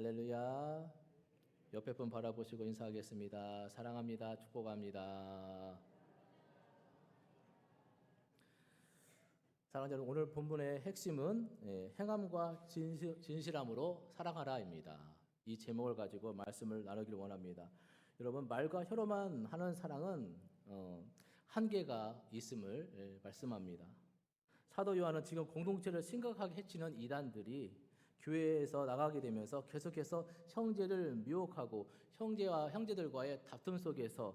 할렐루야. 옆에 분 바라보시고 인사하겠습니다. 사랑합니다. 축복합니다. 사랑하는 여러분, 오늘 본문의 핵심은 행함과 진실함으로 사랑하라입니다. 이 제목을 가지고 말씀을 나누기를 원합니다. 여러분, 말과 혀로만 하는 사랑은 한계가 있음을 말씀합니다. 사도 요한은 지금 공동체를 심각하게 해치는 이단들이 교회에서 나가게 되면서 계속해서 형제를 미혹하고 형제와 형제들과의 다툼 속에서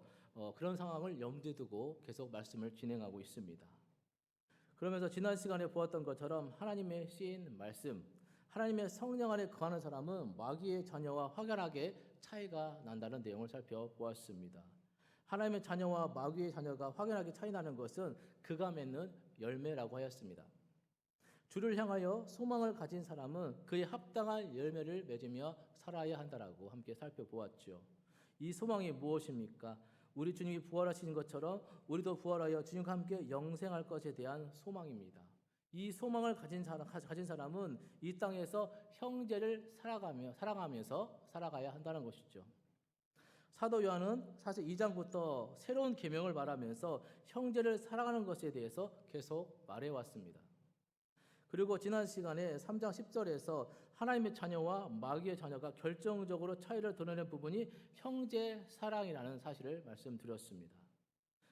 그런 상황을 염두에 두고 계속 말씀을 진행하고 있습니다. 그러면서 지난 시간에 보았던 것처럼 하나님의 신 말씀, 하나님의 성령 안에 거하는 사람은 마귀의 자녀와 확연하게 차이가 난다는 내용을 살펴보았습니다. 하나님의 자녀와 마귀의 자녀가 확연하게 차이 나는 것은 그가 맺는 열매라고 하였습니다. 주를 향하여 소망을 가진 사람은 그에 합당한 열매를 맺으며 살아야 한다라고 함께 살펴보았죠. 이 소망이 무엇입니까? 우리 주님이 부활하신 것처럼 우리도 부활하여 주님과 함께 영생할 것에 대한 소망입니다. 이 소망을 가진 사람은 이 땅에서 형제를 사랑하면서 살아가야 한다는 것이죠. 사도 요한은 사실 2장부터 새로운 계명을 말하면서 형제를 사랑하는 것에 대해서 계속 말해왔습니다. 그리고 지난 시간에 3장 10절에서 하나님의 자녀와 마귀의 자녀가 결정적으로 차이를 드러내는 부분이 형제 사랑이라는 사실을 말씀드렸습니다.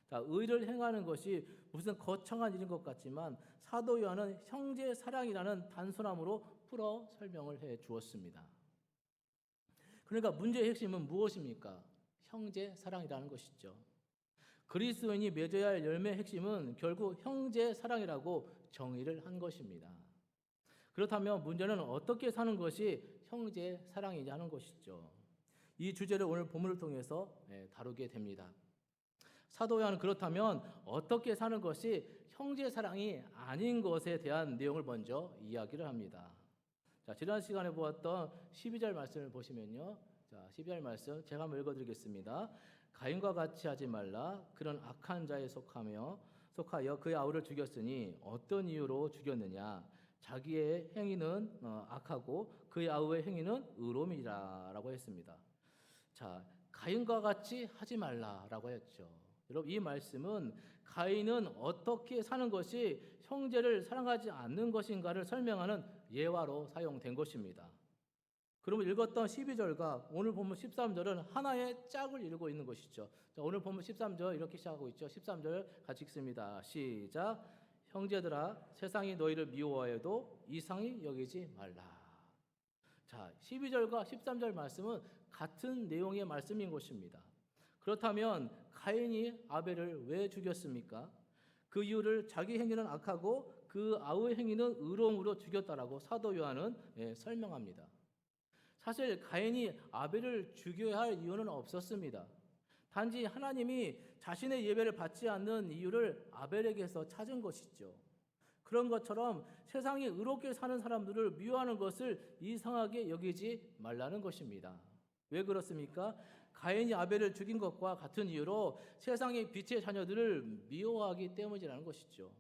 자, 의를 행하는 것이 무슨 거창한 일인 것 같지만 사도 요한은 형제 사랑이라는 단순함으로 풀어 설명을 해 주었습니다. 그러니까 문제의 핵심은 무엇입니까? 형제 사랑이라는 것이죠. 그리스도인이 맺어야 할 열매의 핵심은 결국 형제 사랑이라고 정의를 한 것입니다. 그렇다면 문제는 어떻게 사는 것이 형제 사랑이냐 하는 것이죠. 이 주제를 오늘 본문을 통해서 다루게 됩니다. 사도 요한은 그렇다면 어떻게 사는 것이 형제 사랑이 아닌 것에 대한 내용을 먼저 이야기를 합니다. 자, 지난 시간에 보았던 12절 말씀을 보시면요. 자, 12절 말씀 제가 한번 읽어드리겠습니다. 가인과 같이 하지 말라. 그런 악한 자에 속하여 그의 아우를 죽였으니 어떤 이유로 죽였느냐? 자기의 행위는 악하고 그의 아우의 행위는 의로움이라라고 했습니다. 자, 가인과 같이 하지 말라라고 했죠. 여러분, 이 말씀은 가인은 어떻게 사는 것이 형제를 사랑하지 않는 것인가를 설명하는 예화로 사용된 것입니다. 그러면 읽었던 12절과 오늘 본문 13절은 하나의 짝을 이루고 있는 것이죠. 자, 오늘 본문 13절 이렇게 시작하고 있죠. 13절 같이 읽습니다. 시작. 형제들아, 세상이 너희를 미워하여도 이상히 여기지 말라. 자, 12절과 13절 말씀은 같은 내용의 말씀인 것입니다. 그렇다면 가인이 아벨을 왜 죽였습니까? 그 이유를 자기 행위는 악하고 그 아우의 행위는 의로움으로 죽였다라고 사도 요한은 설명합니다. 사실 가인이 아벨을 죽여야 할 이유는 없었습니다. 단지 하나님이 자신의 예배를 받지 않는 이유를 아벨에게서 찾은 것이죠. 그런 것처럼 세상에 의롭게 사는 사람들을 미워하는 것을 이상하게 여기지 말라는 것입니다. 왜 그렇습니까? 가인이 아벨을 죽인 것과 같은 이유로 세상의 빛의 자녀들을 미워하기 때문이라는 것이죠.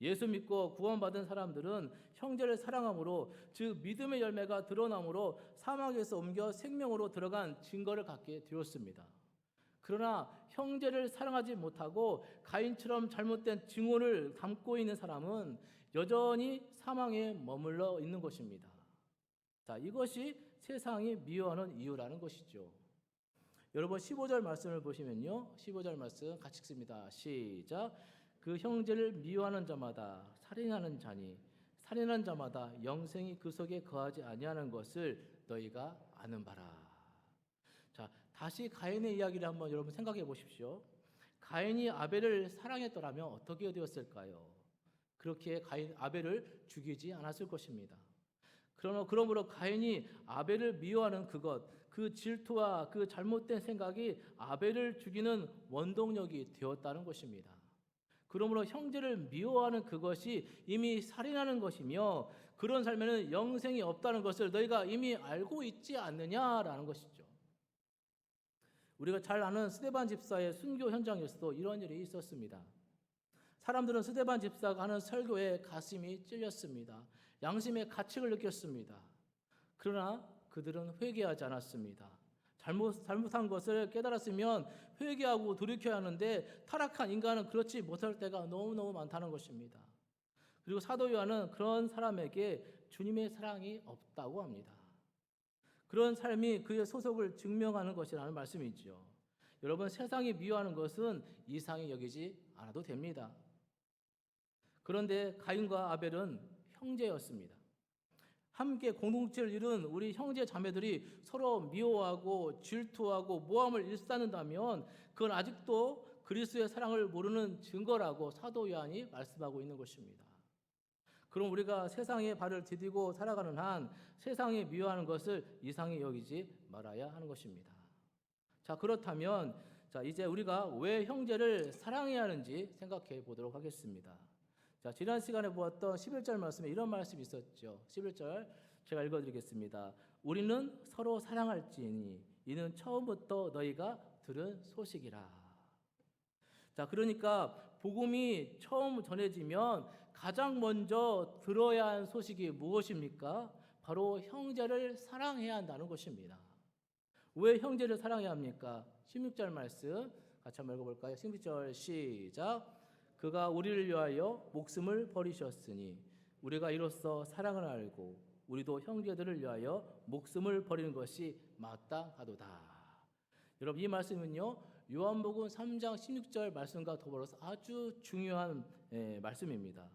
예수 믿고 구원받은 사람들은 형제를 사랑함으로 즉 믿음의 열매가 드러남으로 사망에서 옮겨 생명으로 들어간 증거를 갖게 되었습니다. 그러나 형제를 사랑하지 못하고 가인처럼 잘못된 증오를 담고 있는 사람은 여전히 사망에 머물러 있는 것입니다. 자, 이것이 세상이 미워하는 이유라는 것이죠. 여러분 15절 말씀을 보시면요. 15절 말씀 같이 읽습니다. 시작. 그 형제를 미워하는 자마다 살인하는 자니 살인하는 자마다 영생이 그 속에 거하지 아니하는 것을 너희가 아는 바라. 자, 다시 가인의 이야기를 한번 여러분 생각해 보십시오. 가인이 아벨을 사랑했더라면 어떻게 되었을까요? 그렇게 아벨을 죽이지 않았을 것입니다. 그러므로 가인이 아벨을 미워하는 그 질투와 그 잘못된 생각이 아벨을 죽이는 원동력이 되었다는 것입니다. 그러므로 형제를 미워하는 그것이 이미 살인하는 것이며 그런 삶에는 영생이 없다는 것을 너희가 이미 알고 있지 않느냐라는 것이죠. 우리가 잘 아는 스데반 집사의 순교 현장에서도 이런 일이 있었습니다. 사람들은 스데반 집사가 하는 설교에 가슴이 찔렸습니다. 양심의 가책을 느꼈습니다. 그러나 그들은 회개하지 않았습니다. 잘못한 것을 깨달았으면 회개하고 돌이켜야 하는데 타락한 인간은 그렇지 못할 때가 너무너무 많다는 것입니다. 그리고 사도 요한은 그런 사람에게 주님의 사랑이 없다고 합니다. 그런 삶이 그의 소속을 증명하는 것이라는 말씀이지요. 여러분, 세상이 미워하는 것은 이상히 여기지 않아도 됩니다. 그런데 가인과 아벨은 형제였습니다. 함께 공동체를 이룬 우리 형제 자매들이 서로 미워하고 질투하고 모함을 일삼는다면 그건 아직도 그리스도의 사랑을 모르는 증거라고 사도 요한이 말씀하고 있는 것입니다. 그럼 우리가 세상에 발을 디디고 살아가는 한 세상에 미워하는 것을 이상히 여기지 말아야 하는 것입니다. 자, 그렇다면 이제 우리가 왜 형제를 사랑해야 하는지 생각해 보도록 하겠습니다. 자, 지난 시간에 보았던 11절 말씀에 이런 말씀이 있었죠. 11절 제가 읽어드리겠습니다. 우리는 서로 사랑할지니 이는 처음부터 너희가 들은 소식이라. 자, 그러니까 복음이 처음 전해지면 가장 먼저 들어야 한 소식이 무엇입니까? 바로 형제를 사랑해야 한다는 것입니다. 왜 형제를 사랑해야 합니까? 16절 말씀 같이 한번 읽어볼까요? 16절 시작. 그가 우리를 위하여 목숨을 버리셨으니 우리가 이로써 사랑을 알고 우리도 형제들을 위하여 목숨을 버리는 것이 마땅하도다. 여러분, 이 말씀은요 요한복음 3장 16절 말씀과 더불어서 아주 중요한 말씀입니다.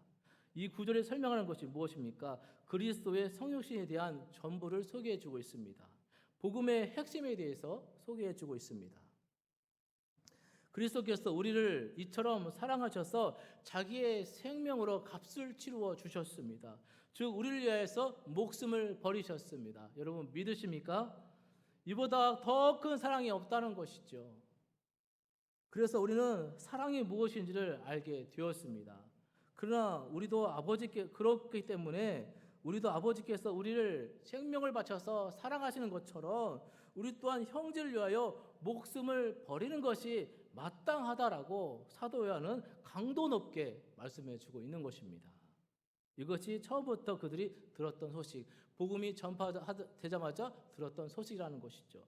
이 구절에 설명하는 것이 무엇입니까? 그리스도의 성육신에 대한 전부를 소개해주고 있습니다. 복음의 핵심에 대해서 소개해주고 있습니다. 그리스도께서 우리를 이처럼 사랑하셔서 자기의 생명으로 값을 치루어 주셨습니다. 즉 우리를 위해서 목숨을 버리셨습니다. 여러분 믿으십니까? 이보다 더 큰 사랑이 없다는 것이죠. 그래서 우리는 사랑이 무엇인지를 알게 되었습니다. 그러나 우리도 그렇기 때문에 우리도 아버지께서 우리를 생명을 바쳐서 사랑하시는 것처럼 우리 또한 형제를 위하여 목숨을 버리는 것이 마땅하다라고 사도 요한은 강도 높게 말씀해 주고 있는 것입니다. 이것이 처음부터 그들이 들었던 소식, 복음이 전파되자마자 들었던 소식이라는 것이죠.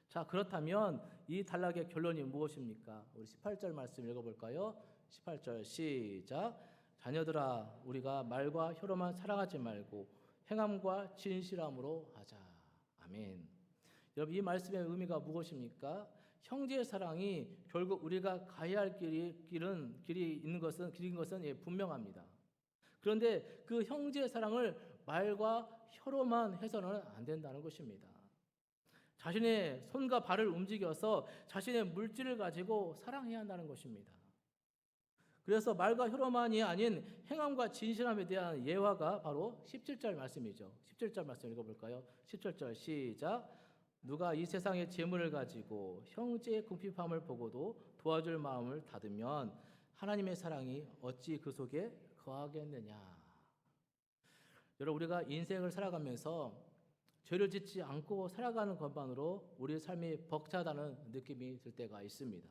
자, 그렇다면 이 단락의 결론이 무엇입니까? 우리 18절 말씀 읽어볼까요? 18절 시작. 자녀들아, 우리가 말과 혀로만 사랑하지 말고 행함과 진실함으로 하자. 아멘. 여러분, 이 말씀의 의미가 무엇입니까? 형제의 사랑이 결국 우리가 가야 할 길인 것은 분명합니다. 그런데 그 형제의 사랑을 말과 혀로만 해서는 안 된다는 것입니다. 자신의 손과 발을 움직여서 자신의 물질을 가지고 사랑해야 한다는 것입니다. 그래서 말과 혀로만이 아닌 행함과 진실함에 대한 예화가 바로 17절 말씀이죠. 17절 말씀 읽어볼까요? 17절 시작. 누가 이 세상의 재물을 가지고 형제의 궁핍함을 보고도 도와줄 마음을 닫으면 하나님의 사랑이 어찌 그 속에 거하겠느냐. 여러분, 우리가 인생을 살아가면서 죄를 짓지 않고 살아가는 것만으로 우리의 삶이 벅차다는 느낌이 들 때가 있습니다.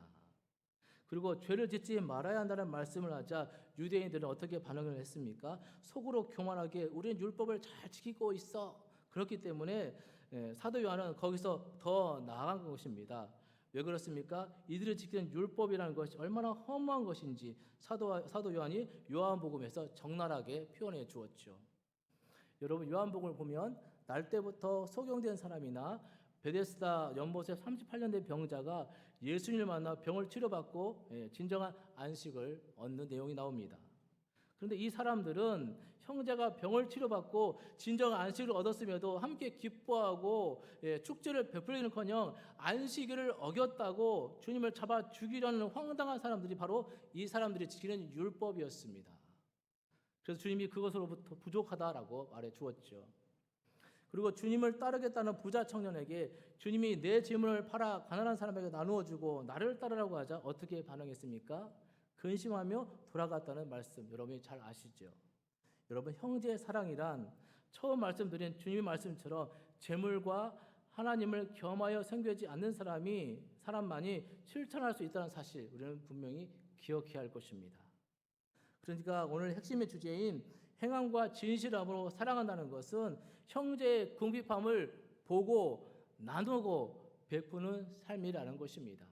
그리고 죄를 짓지 말아야 한다는 말씀을 하자 유대인들은 어떻게 반응을 했습니까? 속으로 교만하게 우리는 율법을 잘 지키고 있어. 그렇기 때문에 사도 요한은 거기서 더 나아간 것입니다. 왜 그렇습니까? 이들이 지키는 율법이라는 것이 얼마나 허무한 것인지 사도 요한이 요한복음에서 적나라하게 표현해 주었죠. 여러분, 요한복음을 보면 날 때부터 소경된 사람이나 베데스다 연못에 38년 된 병자가 예수님을 만나 병을 치료받고 진정한 안식을 얻는 내용이 나옵니다. 그런데 이 사람들은 형제가 병을 치료받고 진정한 안식을 얻었음에도 함께 기뻐하고 축제를 베풀기는커녕 안식일을 어겼다고 주님을 잡아 죽이려는 황당한 사람들이 바로 이 사람들이 지키는 율법이었습니다. 그래서 주님이 그것으로부터 부족하다라고 말해 주었죠. 그리고 주님을 따르겠다는 부자 청년에게 주님이 내 재물을 팔아 가난한 사람에게 나누어 주고 나를 따르라고 하자 어떻게 반응했습니까? 근심하며 돌아갔다는 말씀, 여러분이 잘 아시죠? 여러분, 형제의 사랑이란 처음 말씀드린 주님의 말씀처럼 재물과 하나님을 겸하여 섬기지 않는 사람만이 실천할 수 있다는 사실, 우리는 분명히 기억해야 할 것입니다. 그러니까 오늘 핵심의 주제인 행함과 진실함으로 사랑한다는 것은 형제의 궁핍함을 보고 나누고 베푸는 삶이라는 것입니다.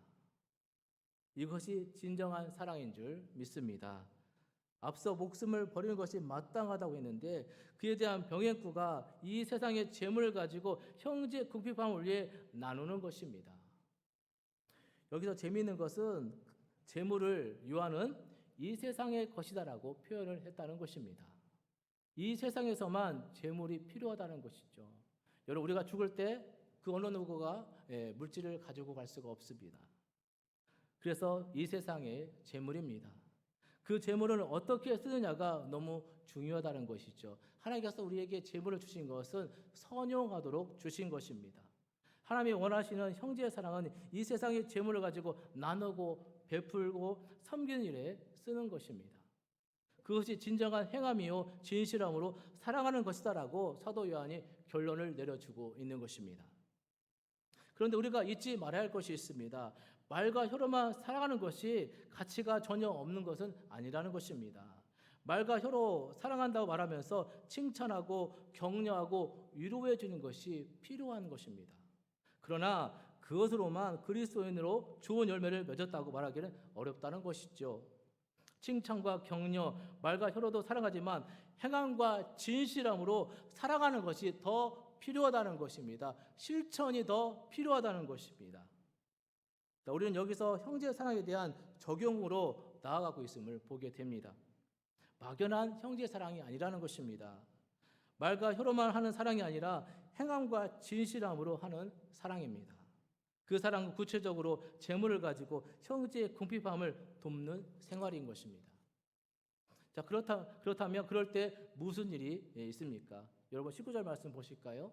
이것이 진정한 사랑인 줄 믿습니다. 앞서 목숨을 버리는 것이 마땅하다고 했는데 그에 대한 병행구가 이 세상의 재물을 가지고 형제 궁핍함을 위해 나누는 것입니다. 여기서 재미있는 것은 재물을 유아는 이 세상의 것이다라고 표현을 했다는 것입니다. 이 세상에서만 재물이 필요하다는 것이죠. 여러분, 우리가 죽을 때 그 어느 누구가 물질을 가지고 갈 수가 없습니다. 그래서 이 세상의 재물입니다. 그 재물을 어떻게 쓰느냐가 너무 중요하다는 것이죠. 하나님께서 우리에게 재물을 주신 것은 선용하도록 주신 것입니다. 하나님이 원하시는 형제의 사랑은 이 세상의 재물을 가지고 나누고 베풀고 섬기는 일에 쓰는 것입니다. 그것이 진정한 행함이요 진실함으로 사랑하는 것이다라고 사도 요한이 결론을 내려주고 있는 것입니다. 그런데 우리가 잊지 말아야 할 것이 있습니다. 말과 혀로만 사랑하는 것이 가치가 전혀 없는 것은 아니라는 것입니다. 말과 혀로 사랑한다고 말하면서 칭찬하고 격려하고 위로해 주는 것이 필요한 것입니다. 그러나 그것으로만 그리스도인으로 좋은 열매를 맺었다고 말하기는 어렵다는 것이죠. 칭찬과 격려, 말과 혀로도 사랑하지만 행함과 진실함으로 사랑하는 것이 더 필요하다는 것입니다. 실천이 더 필요하다는 것입니다. 우리는 여기서 형제 사랑에 대한 적용으로 나아가고 있음을 보게 됩니다. 막연한 형제 사랑이 아니라는 것입니다. 말과 혀로만 하는 사랑이 아니라 행함과 진실함으로 하는 사랑입니다. 그 사랑은 구체적으로 재물을 가지고 형제의 궁핍함을 돕는 생활인 것입니다. 자, 그렇다면 그럴 때 무슨 일이 있습니까? 여러분 19절 말씀 보실까요?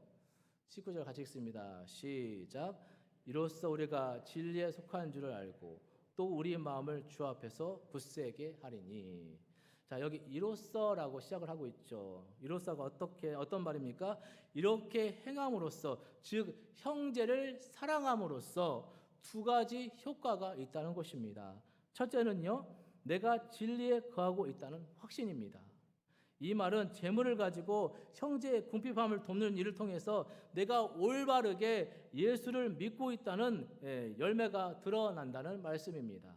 19절 같이 읽습니다. 시작. 이로써 우리가 진리에 속한 줄을 알고 또 우리 마음을 주 앞에서 굳세게 하리니. 자, 여기 이로써라고 시작을 하고 있죠. 이로써가 어떤 말입니까? 이렇게 행함으로써, 즉 형제를 사랑함으로써 두 가지 효과가 있다는 것입니다. 첫째는요, 내가 진리에 거하고 있다는 확신입니다. 이 말은 재물을 가지고 형제의 궁핍함을 돕는 일을 통해서 내가 올바르게 예수를 믿고 있다는 열매가 드러난다는 말씀입니다.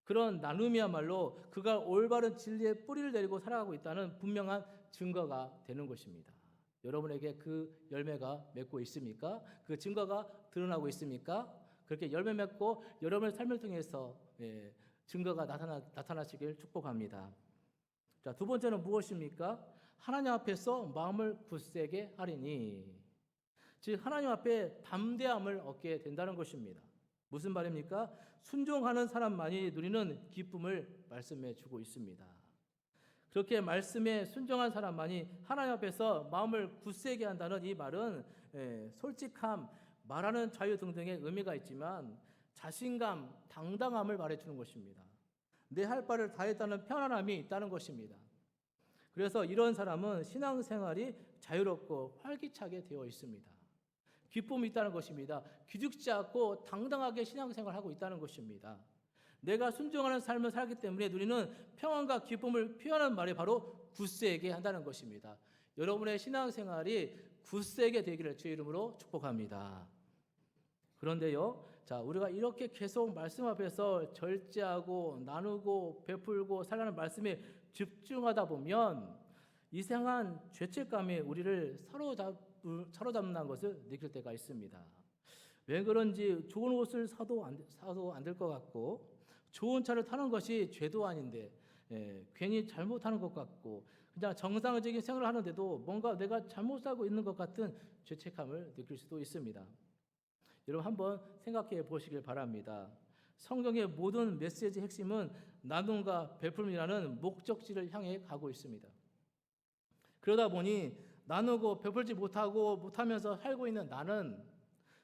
그런 나눔이야말로 그가 올바른 진리의 뿌리를 내리고 살아가고 있다는 분명한 증거가 되는 것입니다. 여러분에게 그 열매가 맺고 있습니까? 그 증거가 드러나고 있습니까? 그렇게 열매 맺고 여러분의 삶을 통해서 증거가 나타나시길 축복합니다. 자, 두 번째는 무엇입니까? 하나님 앞에서 마음을 굳세게 하리니. 즉 하나님 앞에 담대함을 얻게 된다는 것입니다. 무슨 말입니까? 순종하는 사람만이 누리는 기쁨을 말씀해 주고 있습니다. 그렇게 말씀에 순종한 사람만이 하나님 앞에서 마음을 굳세게 한다는 이 말은 솔직함, 말하는 자유 등등의 의미가 있지만 자신감, 당당함을 말해주는 것입니다. 내 할 바를 다했다는 편안함이 있다는 것입니다. 그래서 이런 사람은 신앙생활이 자유롭고 활기차게 되어 있습니다. 기쁨이 있다는 것입니다. 기죽지 않고 당당하게 신앙생활을 하고 있다는 것입니다. 내가 순종하는 삶을 살기 때문에 누리는 평안과 기쁨을 표현하는 말이 바로 굳세게 한다는 것입니다. 여러분의 신앙생활이 굳세게 되기를 주의 이름으로 축복합니다. 그런데요, 자, 우리가 이렇게 계속 말씀 앞에서 절제하고 나누고 베풀고 살라는 말씀에 집중하다 보면 이상한 죄책감이 우리를 사로잡는 것을 느낄 때가 있습니다. 왜 그런지 좋은 옷을 사도 안 될 것 같고 좋은 차를 타는 것이 죄도 아닌데 괜히 잘못하는 것 같고 그냥 정상적인 생활을 하는데도 뭔가 내가 잘못 살고 있는 것 같은 죄책감을 느낄 수도 있습니다. 여러분 한번 생각해 보시길 바랍니다. 성경의 모든 메시지의 핵심은 나눔과 베풀음이라는 목적지를 향해 가고 있습니다. 그러다 보니 나누고 베풀지 못하면서 살고 있는 나는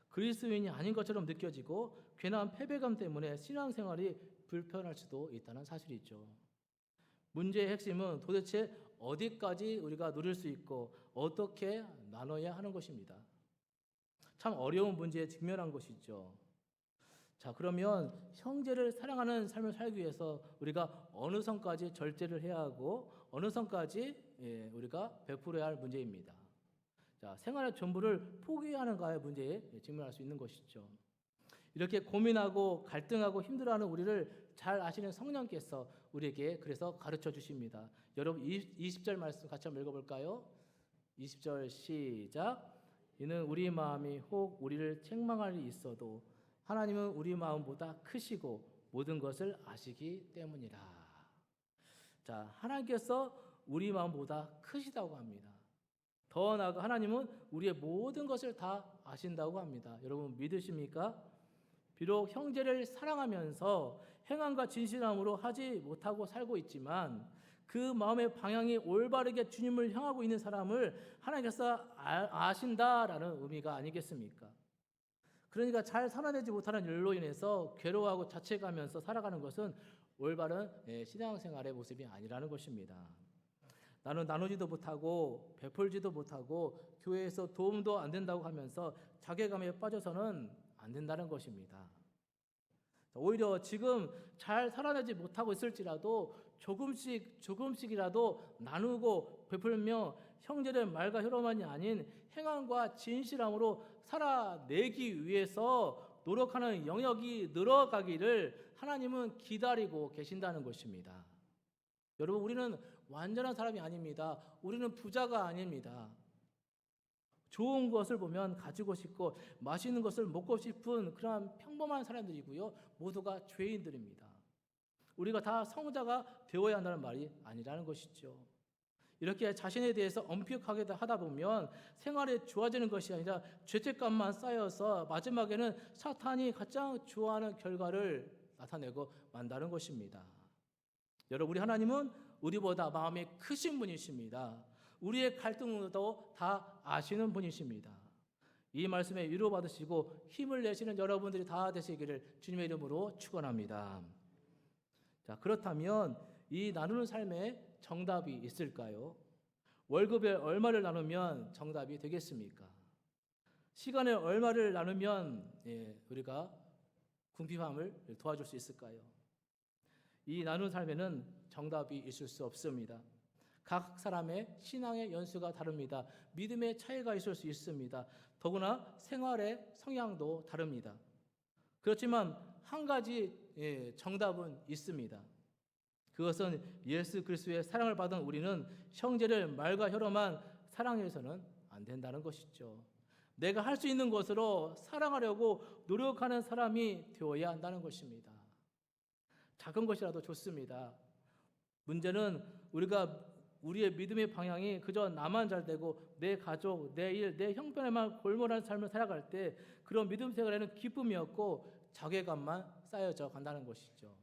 그리스도인이 아닌 것처럼 느껴지고 괜한 패배감 때문에 신앙생활이 불편할 수도 있다는 사실이죠. 문제의 핵심은 도대체 어디까지 우리가 누릴 수 있고 어떻게 나눠야 하는 것입니다. 참 어려운 문제에 직면한 것이죠. 자, 그러면 형제를 사랑하는 삶을 살기 위해서 우리가 어느 선까지 절제를 해야 하고 어느 선까지 우리가 베풀어야 할 문제입니다. 자, 생활의 전부를 포기하는가의 문제에 직면할 수 있는 것이죠. 이렇게 고민하고 갈등하고 힘들어하는 우리를 잘 아시는 성령께서 우리에게 그래서 가르쳐 주십니다. 여러분 20절 말씀 같이 한번 읽어볼까요? 20절 시작. 이는 우리 마음이 혹 우리를 책망할 일이 있어도 하나님은 우리 마음보다 크시고 모든 것을 아시기 때문이라. 자, 하나님께서 우리 마음보다 크시다고 합니다. 더 나아가 하나님은 우리의 모든 것을 다 아신다고 합니다. 여러분 믿으십니까? 비록 형제를 사랑하면서 행함과 진실함으로 하지 못하고 살고 있지만 그 마음의 방향이 올바르게 주님을 향하고 있는 사람을 하나님께서 아신다라는 의미가 아니겠습니까? 그러니까 잘 살아내지 못하는 일로 인해서 괴로워하고 자책하면서 살아가는 것은 올바른 신앙생활의 모습이 아니라는 것입니다. 나는 나누지도 못하고 베풀지도 못하고 교회에서 도움도 안 된다고 하면서 자괴감에 빠져서는 안 된다는 것입니다. 오히려 지금 잘 살아내지 못하고 있을지라도 조금씩이라도 나누고 베풀며 형제의 말과 혀로만이 아닌 행함과 진실함으로 살아내기 위해서 노력하는 영역이 늘어가기를 하나님은 기다리고 계신다는 것입니다. 여러분 우리는 완전한 사람이 아닙니다. 우리는 부자가 아닙니다. 좋은 것을 보면 가지고 싶고 맛있는 것을 먹고 싶은 그런 평범한 사람들이고요. 모두가 죄인들입니다. 우리가 다 성자가 되어야 한다는 말이 아니라는 것이죠. 이렇게 자신에 대해서 엄격하게 하다 보면 생활이 좋아지는 것이 아니라 죄책감만 쌓여서 마지막에는 사탄이 가장 좋아하는 결과를 나타내고 만다는 것입니다. 여러분 우리 하나님은 우리보다 마음이 크신 분이십니다. 우리의 갈등도 다 아시는 분이십니다. 이 말씀에 위로받으시고 힘을 내시는 여러분들이 다 되시기를 주님의 이름으로 축원합니다. 자, 그렇다면 이 나누는 삶에 정답이 있을까요? 월급에 얼마를 나누면 정답이 되겠습니까? 시간에 얼마를 나누면 우리가 궁핍함을 도와줄 수 있을까요? 이 나누는 삶에는 정답이 있을 수 없습니다. 각 사람의 신앙의 연수가 다릅니다. 믿음의 차이가 있을 수 있습니다. 더구나 생활의 성향도 다릅니다. 그렇지만 한 가지 정답은 있습니다. 그것은 예수 그리스도의 사랑을 받은 우리는 형제를 말과 혀로만 사랑해서는 안 된다는 것이죠. 내가 할 수 있는 것으로 사랑하려고 노력하는 사람이 되어야 한다는 것입니다. 작은 것이라도 좋습니다. 문제는 우리의 믿음의 방향이 그저 나만 잘 되고 내 가족, 내 일, 내 형편에만 골몰한 삶을 살아갈 때 그런 믿음 생활에는 기쁨이 없고 자괴감만 쌓여져 간다는 것이죠.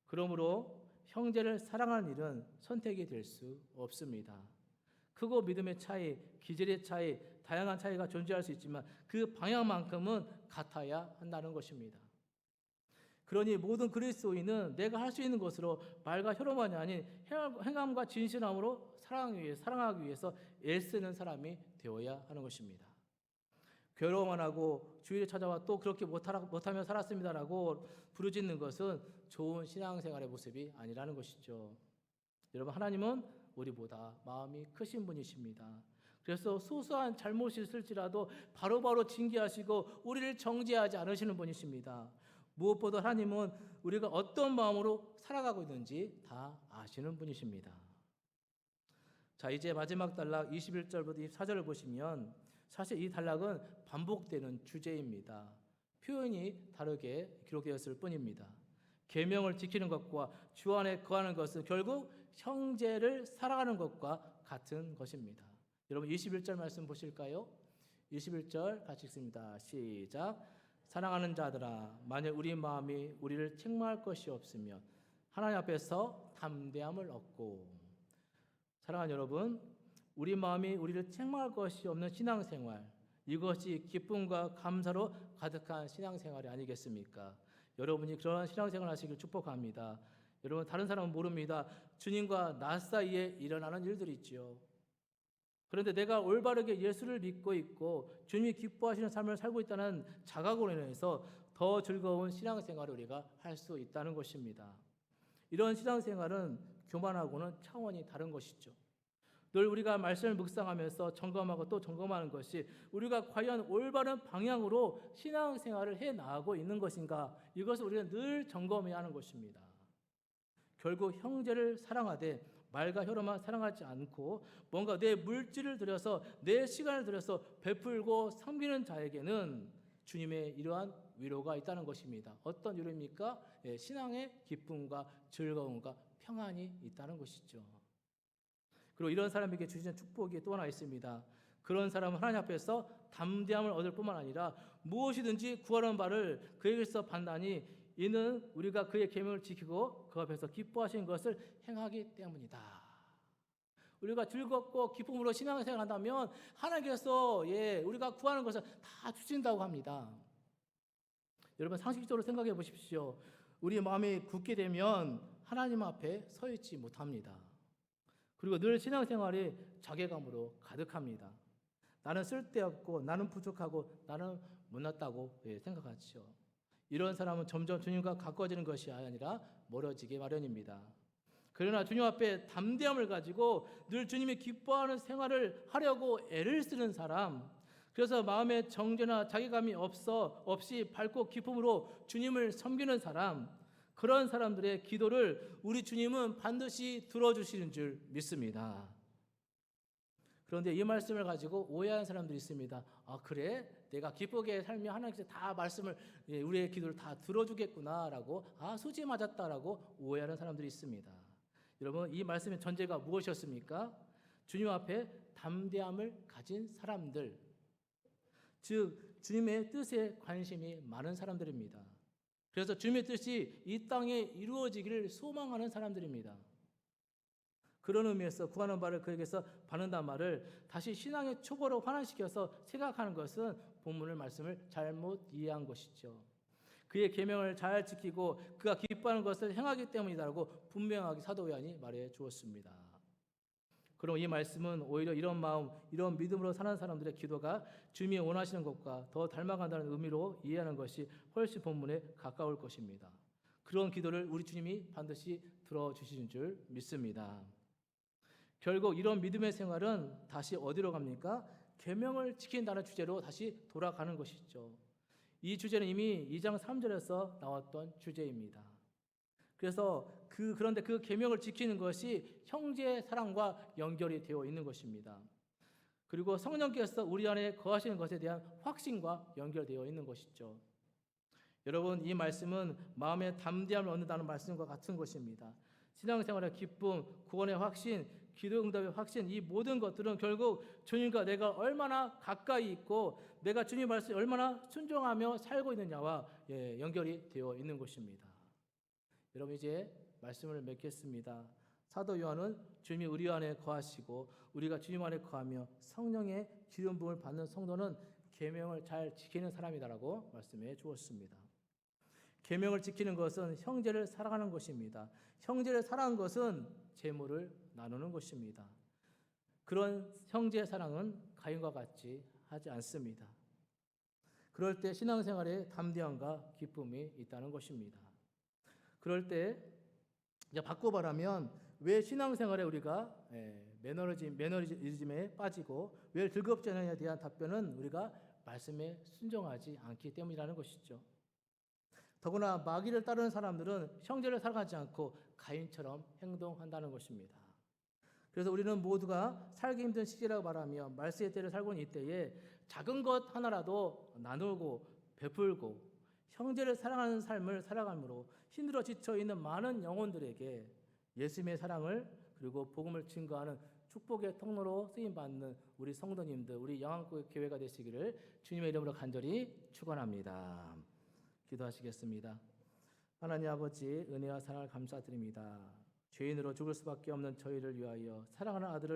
그러므로 형제를 사랑하는 일은 선택이 될 수 없습니다. 크고 믿음의 차이, 기질의 차이, 다양한 차이가 존재할 수 있지만 그 방향만큼은 같아야 한다는 것입니다. 그러니 모든 그리스도인은 내가 할 수 있는 것으로 말과 혀로만이 아닌 행함과 진실함으로 사랑하기 위해서 애쓰는 사람이 되어야 하는 것입니다. 괴로워만 하고 주일에 찾아와 또 그렇게 못하며 살았습니다라고 부르짖는 것은 좋은 신앙생활의 모습이 아니라는 것이죠. 여러분 하나님은 우리보다 마음이 크신 분이십니다. 그래서 소소한 잘못이 있을지라도 바로바로 징계하시고 우리를 정죄하지 않으시는 분이십니다. 무엇보다 하나님은 우리가 어떤 마음으로 살아가고 있는지 다 아시는 분이십니다. 자, 이제 마지막 단락 21절부터 24절을 보시면 사실 이 단락은 반복되는 주제입니다. 표현이 다르게 기록되었을 뿐입니다. 계명을 지키는 것과 주 안에 거하는 것은 결국 형제를 사랑하는 것과 같은 것입니다. 여러분 21절 말씀 보실까요? 21절 같이 읽습니다. 시작. 사랑하는 자들아, 만약 우리 마음이 우리를 책망할 것이 없으면 하나님 앞에서 담대함을 얻고. 사랑하는 여러분, 우리 마음이 우리를 책망할 것이 없는 신앙생활, 이것이 기쁨과 감사로 가득한 신앙생활이 아니겠습니까? 여러분이 그러한 신앙생활 하시길 축복합니다. 여러분 다른 사람은 모릅니다. 주님과 나 사이에 일어나는 일들이 있죠. 그런데 내가 올바르게 예수를 믿고 있고 주님이 기뻐하시는 삶을 살고 있다는 자각으로 인해서 더 즐거운 신앙생활을 우리가 할 수 있다는 것입니다. 이런 신앙생활은 교만하고는 차원이 다른 것이죠. 늘 우리가 말씀을 묵상하면서 점검하고 또 점검하는 것이 우리가 과연 올바른 방향으로 신앙생활을 해 나가고 있는 것인가, 이것을 우리가 늘 점검해야 하는 것입니다. 결국 형제를 사랑하되 말과 혀로만 사랑하지 않고 뭔가 내 물질을 들여서 내 시간을 들여서 베풀고 섬기는 자에게는 주님의 이러한 위로가 있다는 것입니다. 어떤 위로입니까? 신앙의 기쁨과 즐거움과 평안이 있다는 것이죠. 그리고 이런 사람에게 주시는 축복이 또 하나 있습니다. 그런 사람은 하나님 앞에서 담대함을 얻을 뿐만 아니라 무엇이든지 구하는 바를 그에게서 받나니 이는 우리가 그의 계명을 지키고 그 앞에서 기뻐하시는 것을 행하기 때문이다. 우리가 즐겁고 기쁨으로 신앙생활을 한다면 하나님께서 우리가 구하는 것을 다 주신다고 합니다. 여러분 상식적으로 생각해 보십시오. 우리 마음이 굳게 되면 하나님 앞에 서 있지 못합니다. 그리고 늘 신앙생활이 자괴감으로 가득합니다. 나는 쓸데없고 나는 부족하고 나는 못났다고 생각하죠. 이런 사람은 점점 주님과 가까워지는 것이 아니라 멀어지기 마련입니다. 그러나 주님 앞에 담대함을 가지고 늘 주님이 기뻐하는 생활을 하려고 애를 쓰는 사람, 그래서 마음에 정죄나 자괴감이 없이 밝고 기쁨으로 주님을 섬기는 사람, 그런 사람들의 기도를 우리 주님은 반드시 들어주시는 줄 믿습니다. 그런데 이 말씀을 가지고 오해하는 사람들이 있습니다. 아, 그래? 내가 기쁘게 살면 하나님께서 다 말씀을, 우리의 기도를 다 들어주겠구나라고, 수지 맞았다라고 오해하는 사람들이 있습니다. 여러분, 이 말씀의 전제가 무엇이었습니까? 주님 앞에 담대함을 가진 사람들, 즉 주님의 뜻에 관심이 많은 사람들입니다. 그래서 주님의 뜻이 이 땅에 이루어지기를 소망하는 사람들입니다. 그런 의미에서 구하는 바를 그에게서 받는다는 말을 다시 신앙의 초보로 환원시켜서 생각하는 것은 본문의 말씀을 잘못 이해한 것이죠. 그의 계명을 잘 지키고 그가 기뻐하는 것을 행하기 때문이다라고 분명하게 사도 요한이 말해 주었습니다. 그럼 이 말씀은 오히려 이런 마음, 이런 믿음으로 사는 사람들의 기도가 주님이 원하시는 것과 더 닮아간다는 의미로 이해하는 것이 훨씬 본문에 가까울 것입니다. 그런 기도를 우리 주님이 반드시 들어주시는 줄 믿습니다. 결국 이런 믿음의 생활은 다시 어디로 갑니까? 계명을 지킨다는 주제로 다시 돌아가는 것이죠. 이 주제는 이미 2장 3절에서 나왔던 주제입니다. 그런데 그 계명을 지키는 것이 형제의 사랑과 연결이 되어 있는 것입니다. 그리고 성령께서 우리 안에 거하시는 것에 대한 확신과 연결되어 있는 것이죠. 여러분, 이 말씀은 마음의 담대함을 얻는다는 말씀과 같은 것입니다. 신앙생활의 기쁨, 구원의 확신, 기도 응답의 확신, 이 모든 것들은 결국 주님과 내가 얼마나 가까이 있고 내가 주님 말씀에 얼마나 순종하며 살고 있느냐와 연결이 되어 있는 것입니다. 여러분, 이제 말씀을 맺겠습니다. 사도 요한은 주님이 우리 안에 거하시고 우리가 주님 안에 거하며 성령의 기름 부음을 받는 성도는 계명을 잘 지키는 사람이다라고 말씀해 주었습니다. 계명을 지키는 것은 형제를 사랑하는 것입니다. 형제를 사랑하는 것은 재물을 나누는 것입니다. 그런 형제의 사랑은 가인과 같이 하지 않습니다. 그럴 때 신앙생활에 담대함과 기쁨이 있다는 것입니다. 그럴 때 이제 바꿔 말하면 왜 신앙생활에 우리가 매너리즘에 빠지고 왜 즐겁지 않느냐에 대한 답변은 우리가 말씀에 순종하지 않기 때문이라는 것이죠. 더구나 마귀를 따르는 사람들은 형제를 사랑하지 않고 가인처럼 행동한다는 것입니다. 그래서 우리는 모두가 살기 힘든 시기라고 말하며 말세의 때를 살고 있는 이때에 작은 것 하나라도 나누고 베풀고 형제를 사랑하는 삶을 살아감으로 힘들어 지쳐 있는 많은 영혼들에게 예수님의 사랑을 그리고 복음을 증거하는 축복의 통로로 쓰임받는 우리 성도님들, 우리 영안교회가 되시기를 주님의 이름으로 간절히 축원합니다. 기도하시겠습니다. 하나님 아버지, 은혜와 사랑을 감사드립니다. 죄인으로 죽을 수밖에 없는 저희를 위하여 사랑하는 아들을